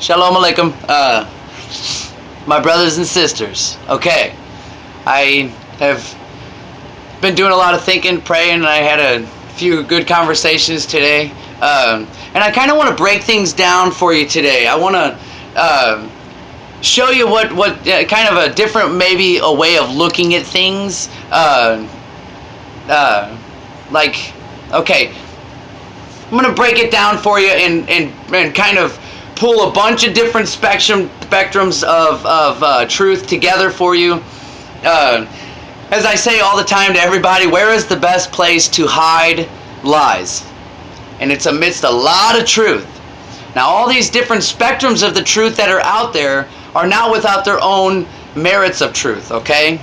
Shalom Aleichem, my brothers and sisters. Okay, I have been doing a lot of thinking, praying, and I had a few good conversations today. And I kind of want to break things down for you today. I want to show you what kind of a different, maybe a way of looking at things. Okay, I'm going to break it down for you and kind of pull a bunch of different spectrums of truth together for you. As I say all the time to everybody, where is the best place to hide lies? And it's amidst a lot of truth. Now, all these different spectrums of the truth that are out there are not without their own merits of truth, okay?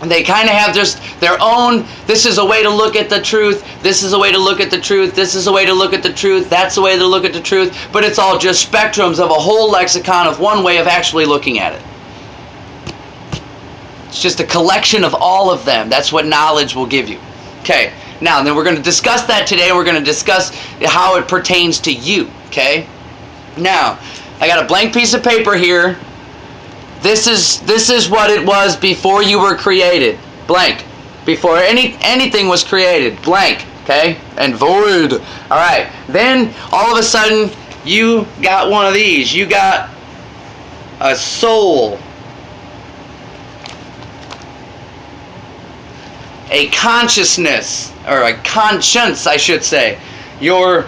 And they kind of have just their own, this is a way to look at the truth, this is a way to look at the truth, this is a way to look at the truth, that's a way to look at the truth, but it's all just spectrums of a whole lexicon of one way of actually looking at it. It's just a collection of all of them. That's what knowledge will give you. Okay, now then we're going to discuss that today. We're going to discuss how it pertains to you, okay? Now, I got a blank piece of paper here. This is what it was before you were created. Blank. Before anything was created. Blank. Okay? And void. Alright. Then, all of a sudden, you got one of these. You got a soul. A consciousness. Or a conscience, I should say. Your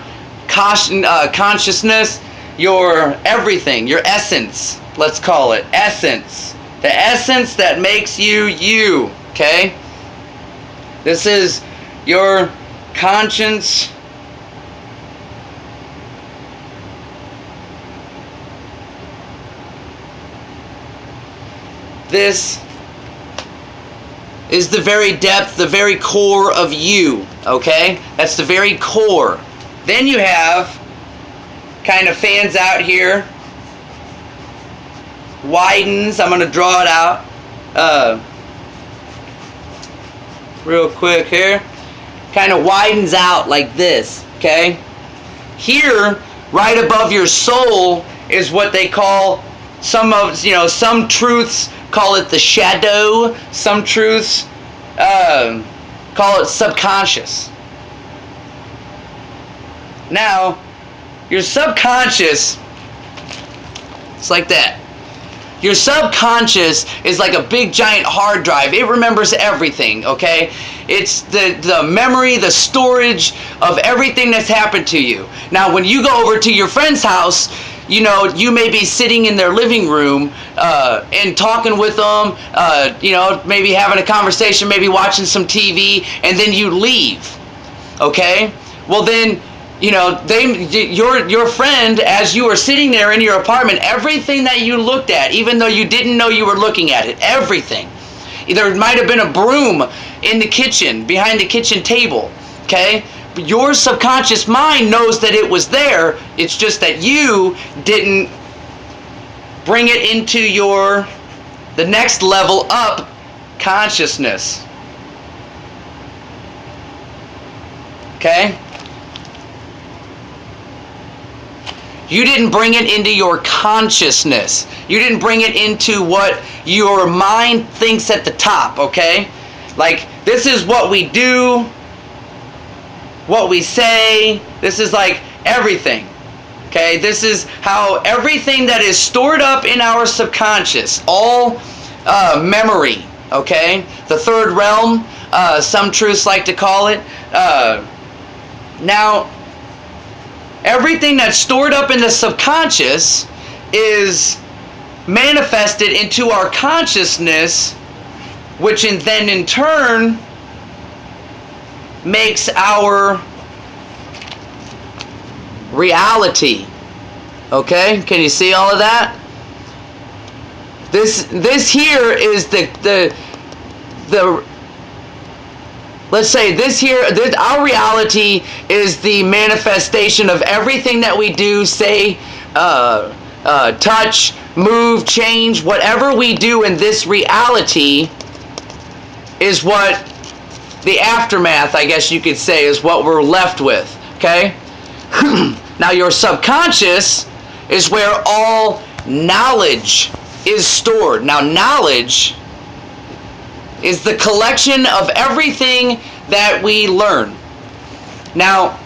consciousness. Your everything. Your essence. Let's call it essence. The essence that makes you you. Okay? This is your conscience. This is the very depth, the very core of you. Okay? That's the very core. Then you have kind of fans out here. Widens. I'm going to draw it out real quick here. Kind of widens out like this, okay? Here, right above your soul, is what they call some truths call it the shadow. Some truths call it subconscious. Now, your subconscious, it's like that. Your subconscious is like a big giant hard drive. It remembers everything, okay? It's the memory, the storage of everything that's happened to you. Now, when you go over to your friend's house, you may be sitting in their living room and talking with them, maybe having a conversation, maybe watching some TV, and then you leave, okay? Well, then, your friend, as you were sitting there in your apartment, everything that you looked at, even though you didn't know you were looking at it, everything. There might have been a broom in the kitchen, behind the kitchen table, okay? But your subconscious mind knows that it was there. It's just that you didn't bring it into the next level up consciousness. Okay? You didn't bring it into your consciousness. You didn't bring it into what your mind thinks at the top, okay? Like, this is what we do, what we say. This is like everything, okay? This is how everything that is stored up in our subconscious, all memory, okay? The third realm, some truths like to call it. Now, everything that's stored up in the subconscious is manifested into our consciousness, which then in turn makes our reality. Okay? Can you see all of that? This here is the let's say this here, our reality is the manifestation of everything that we do, say, touch, move, change, whatever we do in this reality is what the aftermath, I guess you could say, is what we're left with, okay? Now your subconscious is where all knowledge is stored. Now, knowledge is the collection of everything that we learn. Now,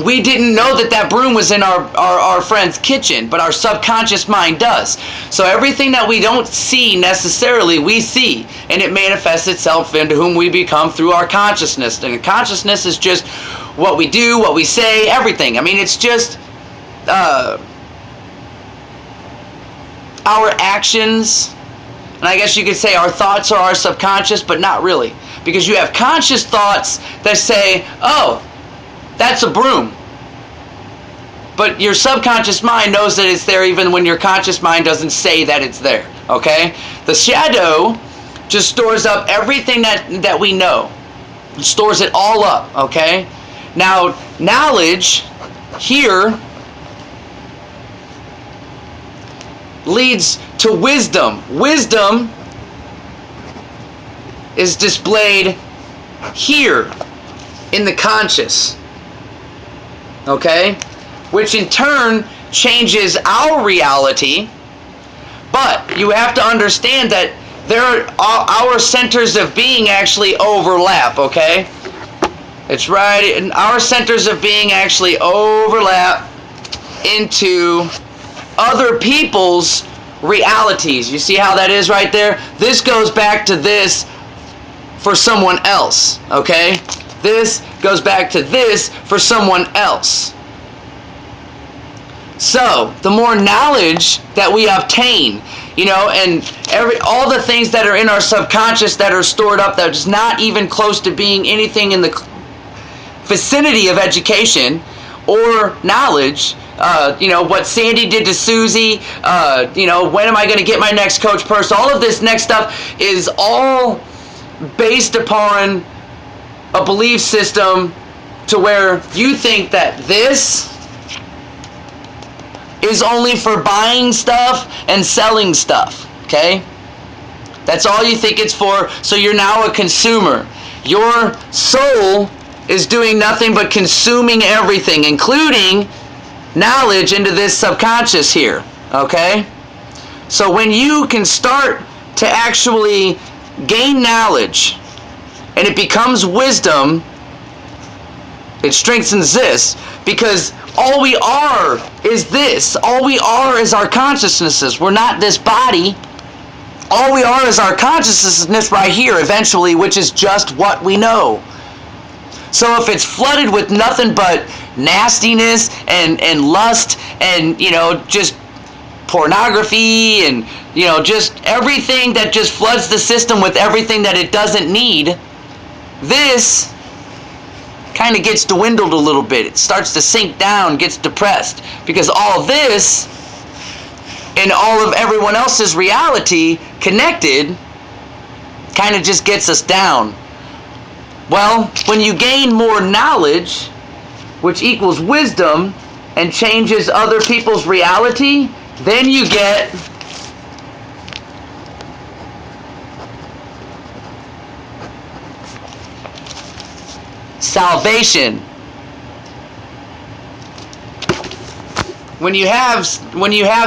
we didn't know that broom was in our friend's kitchen, but our subconscious mind does. So everything that we don't see necessarily, we see. And it manifests itself into whom we become through our consciousness. And consciousness is just what we do, what we say, everything. I mean, it's just our actions. And I guess you could say our thoughts are our subconscious, but not really. Because you have conscious thoughts that say, oh, that's a broom. But your subconscious mind knows that it's there even when your conscious mind doesn't say that it's there. Okay? The shadow just stores up everything that we know. It stores it all up. Okay? Now, knowledge here leads to wisdom. Wisdom is displayed here in the conscious. Okay? Which in turn changes our reality. But you have to understand that our centers of being actually overlap, okay? It's right, and our centers of being actually overlap into other people's realities. You see how that is right there? This goes back to this for someone else, okay? This goes back to this for someone else. So, the more knowledge that we obtain, and all the things that are in our subconscious that are stored up that is not even close to being anything in the vicinity of education or knowledge, what Sandy did to Susie, when am I going to get my next coach purse, all of this next stuff is all based upon a belief system to where you think that this is only for buying stuff and selling stuff, okay? That's all you think it's for, so you're now a consumer. Your soul is doing nothing but consuming everything, including knowledge into this subconscious here, okay? So when you can start to actually gain knowledge and it becomes wisdom, it strengthens this, because all we are is this. All we are is our consciousnesses. We're not this body. All we are is our consciousness right here eventually, which is just what we know. So if it's flooded with nothing but nastiness and lust and, just pornography and, just everything that just floods the system with everything that it doesn't need, this kind of gets dwindled a little bit. It starts to sink down, gets depressed, because all this and all of everyone else's reality connected kind of just gets us down. Well, when you gain more knowledge, which equals wisdom, and changes other people's reality, then you get salvation. When you have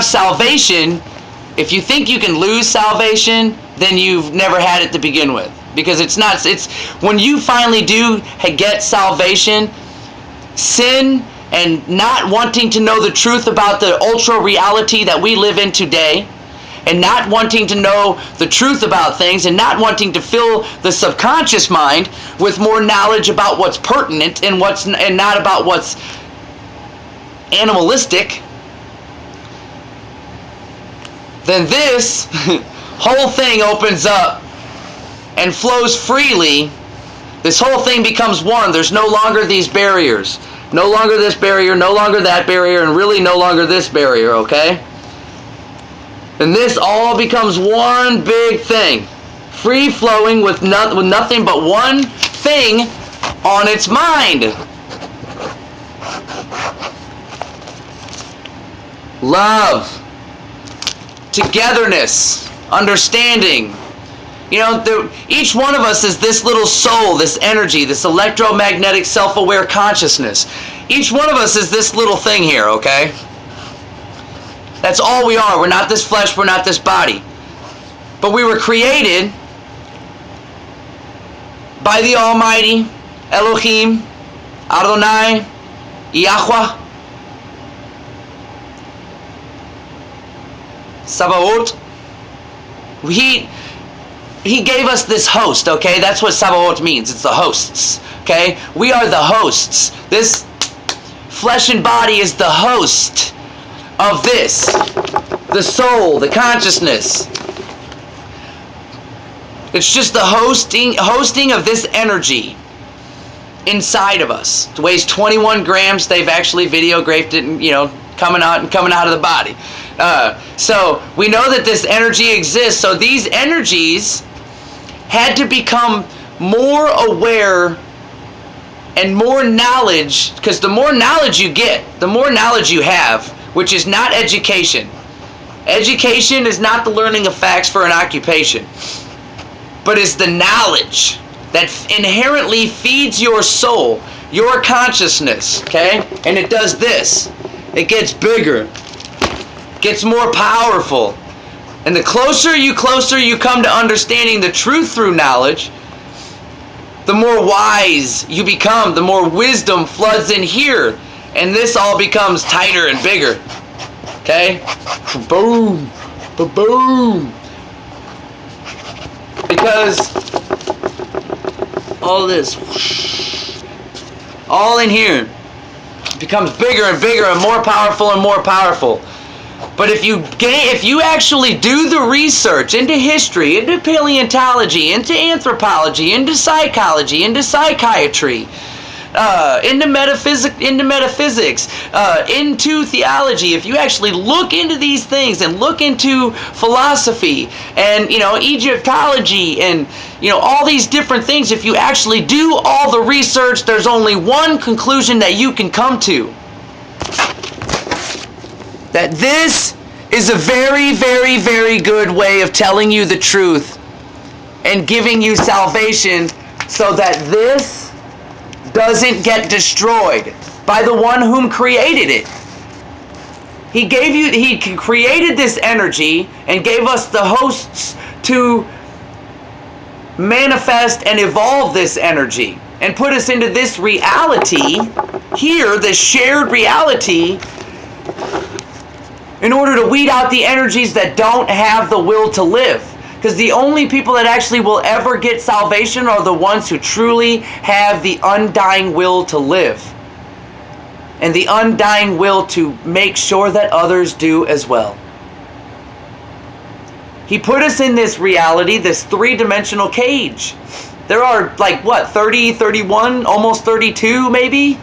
salvation, if you think you can lose salvation, then you've never had it to begin with. Because it's when you finally do get salvation, sin and not wanting to know the truth about the ultra reality that we live in today, and not wanting to know the truth about things, and not wanting to fill the subconscious mind with more knowledge about what's pertinent and not about what's animalistic, then this whole thing opens up and flows freely. This whole thing becomes one. There's no longer these barriers. No longer this barrier, no longer that barrier, and really no longer this barrier, okay? And this all becomes one big thing. Free-flowing with nothing but one thing on its mind. Love. Togetherness. Understanding. Each one of us is this little soul, this energy, this electromagnetic self-aware consciousness. Each one of us is this little thing here, okay? That's all we are. We're not this flesh, we're not this body. But we were created by the Almighty, Elohim, Adonai, Yahweh, Sabaoth. He gave us this host, okay? That's what Sabaoth means. It's the hosts, okay? We are the hosts. This flesh and body is the host of this. The soul, the consciousness. It's just the hosting of this energy inside of us. It weighs 21 grams. They've actually videographed it and, coming out of the body. So we know that this energy exists. So these energies had to become more aware and more knowledge, because the more knowledge you get, the more knowledge you have, which is not education. Education is not the learning of facts for an occupation, but is the knowledge that inherently feeds your soul, your consciousness, okay? And it does this. It gets bigger, gets more powerful. And the closer you come to understanding the truth through knowledge, the more wise you become, the more wisdom floods in here. And this all becomes tighter and bigger. Okay? Boom. Boom. Because all this, all in here, becomes bigger and bigger and more powerful and more powerful. But if you actually do the research into history, into paleontology, into anthropology, into psychology, into psychiatry, into metaphysics, into theology, if you actually look into these things and look into philosophy and Egyptology and all these different things, if you actually do all the research, there's only one conclusion that you can come to. That this is a very, very, very good way of telling you the truth and giving you salvation, so that this doesn't get destroyed by the one whom created it. He created this energy and gave us the hosts to manifest and evolve this energy and put us into this reality here, this shared reality, in order to weed out the energies that don't have the will to live. Because the only people that actually will ever get salvation are the ones who truly have the undying will to live. And the undying will to make sure that others do as well. He put us in this reality, this three-dimensional cage. There are 30, 31, almost 32 maybe,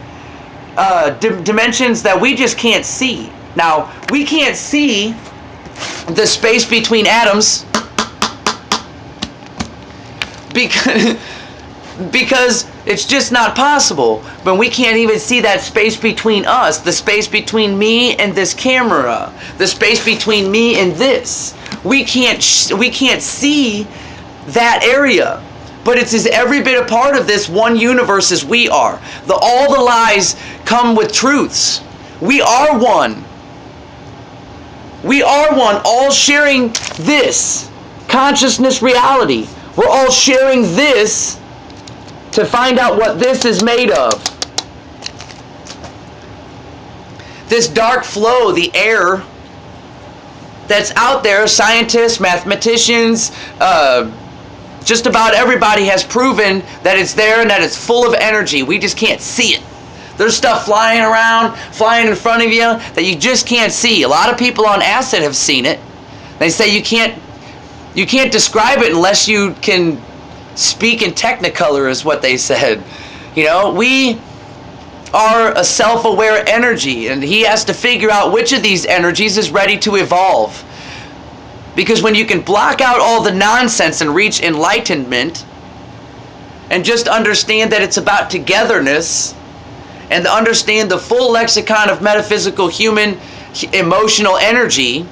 dimensions that we just can't see. Now, we can't see the space between atoms because it's just not possible. But we can't even see that space between us, the space between me and this camera, the space between me and this. We can't see that area. But it's as every bit a part of this one universe as we are. All the lies come with truths. We are one. We are one, all sharing this consciousness reality. We're all sharing this to find out what this is made of. This dark flow, the air that's out there, scientists, mathematicians, just about everybody has proven that it's there and that it's full of energy. We just can't see it. There's stuff flying around, flying in front of you that you just can't see. A lot of people on acid have seen it. They say you can't describe it unless you can speak in technicolor, is what they said. We are a self-aware energy, and he has to figure out which of these energies is ready to evolve. Because when you can block out all the nonsense and reach enlightenment and just understand that it's about togetherness, and to understand the full lexicon of metaphysical human emotional energy,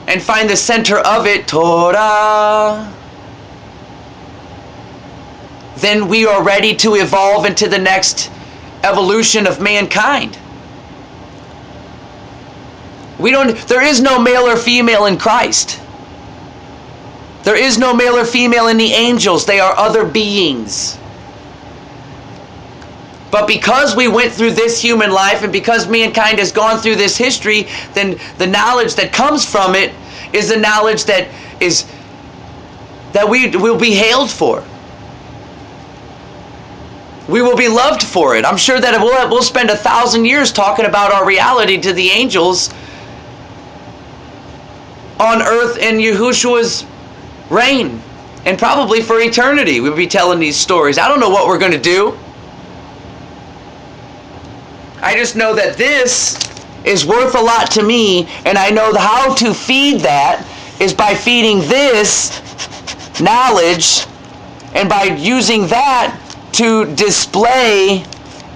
and find the center of it, Torah, then we are ready to evolve into the next evolution of mankind. There is no male or female in Christ. There is no male or female in the angels. They are other beings. But because we went through this human life, and because mankind has gone through this history, then the knowledge that comes from it is the knowledge that we will be hailed for. We will be loved for it. I'm sure that we'll spend 1,000 years talking about our reality to the angels on earth in Yahushua's reign. And probably for eternity we'll be telling these stories. I don't know what we're going to do. I just know that this is worth a lot to me, and I know how to feed that is by feeding this knowledge, and by using that to display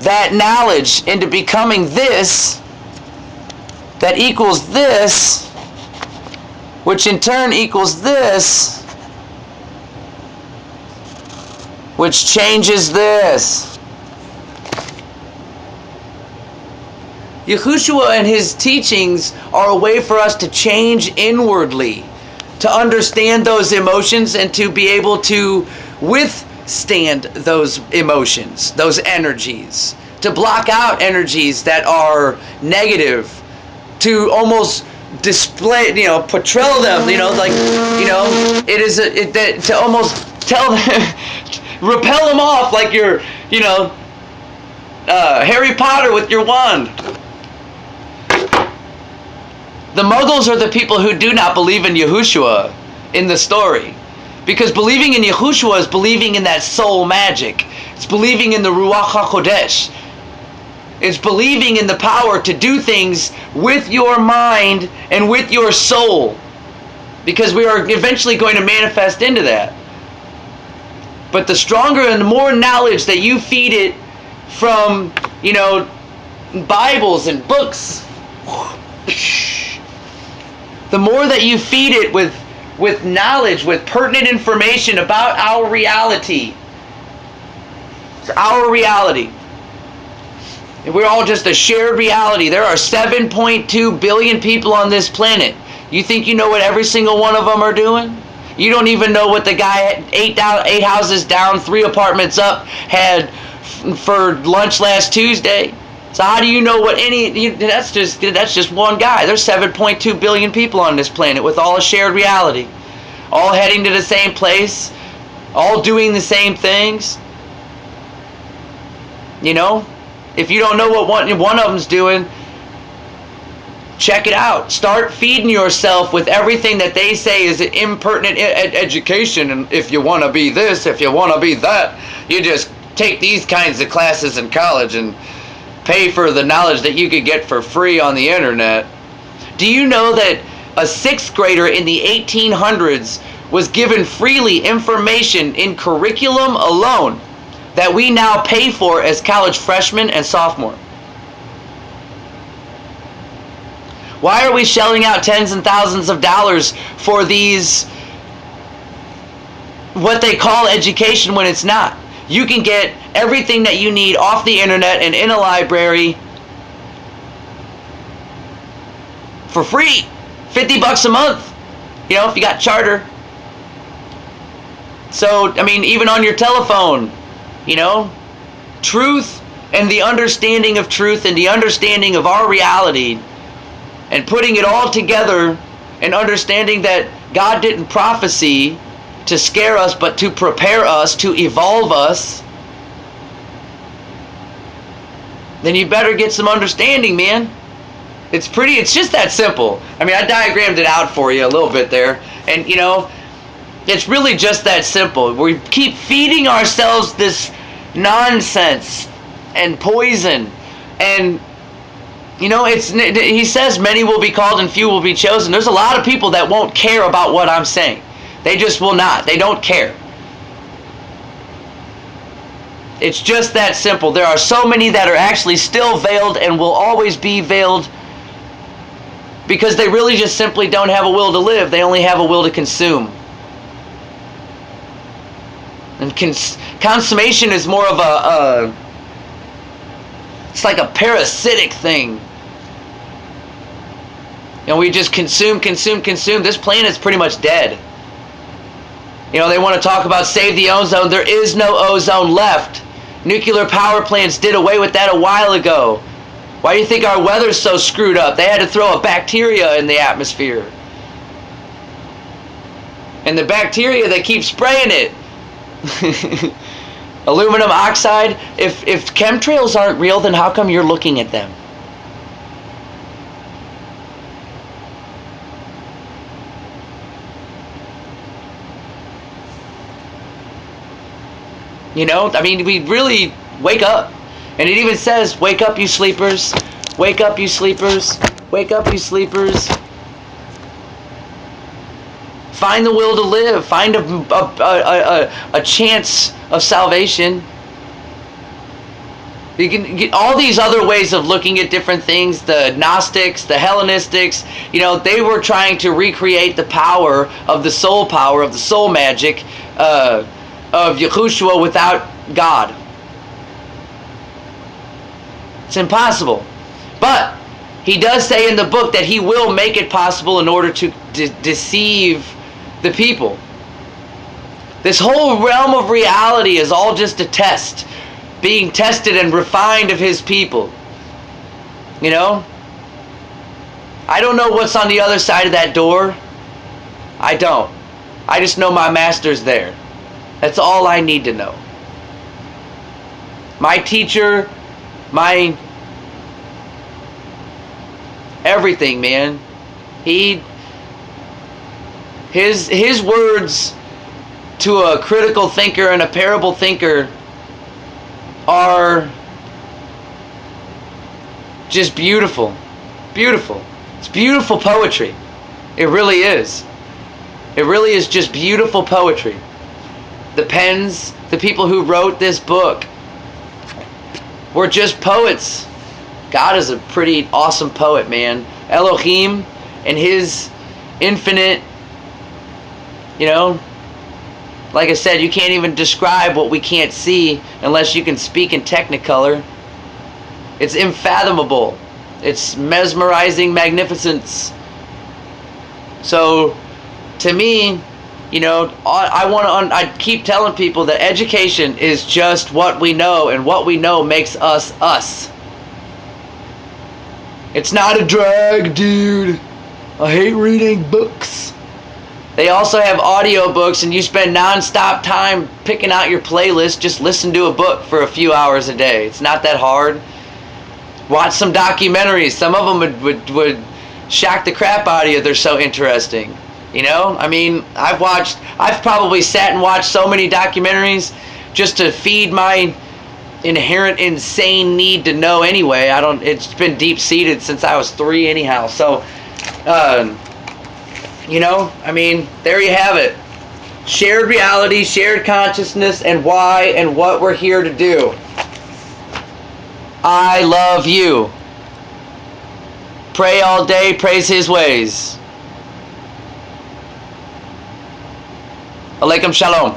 that knowledge into becoming this that equals this, which in turn equals this, which changes this. Yahushua and his teachings are a way for us to change inwardly, to understand those emotions and to be able to withstand those emotions, those energies, to block out energies that are negative, to almost display, portray them, it is to almost tell them, repel them off like you're, Harry Potter with your wand. The Muggles are the people who do not believe in Yahushua in the story. Because believing in Yahushua is believing in that soul magic. It's believing in the Ruach HaKodesh. It's believing in the power to do things with your mind and with your soul. Because we are eventually going to manifest into that. But the stronger and the more knowledge that you feed it from, Bibles and books, the more that you feed it with knowledge, with pertinent information about our reality. It's our reality. And we're all just a shared reality. There are 7.2 billion people on this planet. You think you know what every single one of them are doing? You don't even know what the guy 8 houses down, 3 apartments up had for lunch last Tuesday. So how do you know what that's just one guy. There's 7.2 billion people on this planet with all a shared reality. All heading to the same place. All doing the same things. If you don't know what one of them's doing, check it out. Start feeding yourself with everything that they say is an impertinent education. And if you want to be this, if you want to be that, you just take these kinds of classes in college and pay for the knowledge that you could get for free on the internet. Do you know that a 6th grader in the 1800s was given freely information in curriculum alone that we now pay for as college freshmen and sophomore? Why are we shelling out tens and thousands of dollars for these, what they call education, when it's not? You can get everything that you need off the internet and in a library for free. $50 a month, if you got charter. So, even on your telephone, truth and the understanding of truth and the understanding of our reality and putting it all together and understanding that God didn't prophesy to scare us, but to prepare us, to evolve us, then you better get some understanding, man. It's just that simple. I diagrammed it out for you a little bit there. And, it's really just that simple. We keep feeding ourselves this nonsense and poison. And, he says many will be called and few will be chosen. There's a lot of people that won't care about what I'm saying. They just will not. They don't care. It's just that simple. There are so many that are actually still veiled and will always be veiled because they really just simply don't have a will to live. They only have a will to consume. And consummation is more of it's like a parasitic thing. We just consume. This planet's pretty much dead. They want to talk about save the ozone. There is no ozone left. Nuclear power plants did away with that a while ago. Why do you think our weather's so screwed up? They had to throw a bacteria in the atmosphere. And the bacteria, they keep spraying it. Aluminum oxide. If chemtrails aren't real, then how come you're looking at them? We really wake up. And it even says, wake up, you sleepers. Wake up, you sleepers. Wake up, you sleepers. Find the will to live. Find a chance of salvation. You can get all these other ways of looking at different things. The Gnostics, the Hellenistics, they were trying to recreate the power, of the soul magic of Yahushua without God. It's impossible. But he does say in the book that he will make it possible in order to deceive the people. This whole realm of reality is all just a test, being tested and refined of his people. I don't know what's on the other side of that door. I don't. I just know my master's there. That's all I need to know. My teacher, my everything, man. His words to a critical thinker and a parable thinker are just beautiful. Beautiful. It's beautiful poetry. It really is. It really is just beautiful poetry. The pens, the people who wrote this book were just poets. God is a pretty awesome poet, man. Elohim and his infinite, like I said, you can't even describe what we can't see unless you can speak in Technicolor. It's unfathomable. It's mesmerizing magnificence. So, to me, I keep telling people that education is just what we know, and what we know makes us us. It's not a drag, dude. I hate reading books. They also have audiobooks, and you spend non-stop time picking out your playlist. Just listen to a book for a few hours a day. It's not that hard. Watch some documentaries. Some of them would shock the crap out of you. They're so interesting. I've probably sat and watched so many documentaries just to feed my inherent insane need to know anyway. It's been deep-seated since I was 3 anyhow. So, there you have it. Shared reality, shared consciousness, and why and what we're here to do. I love you. Pray all day, praise his ways. Alaikum shalom.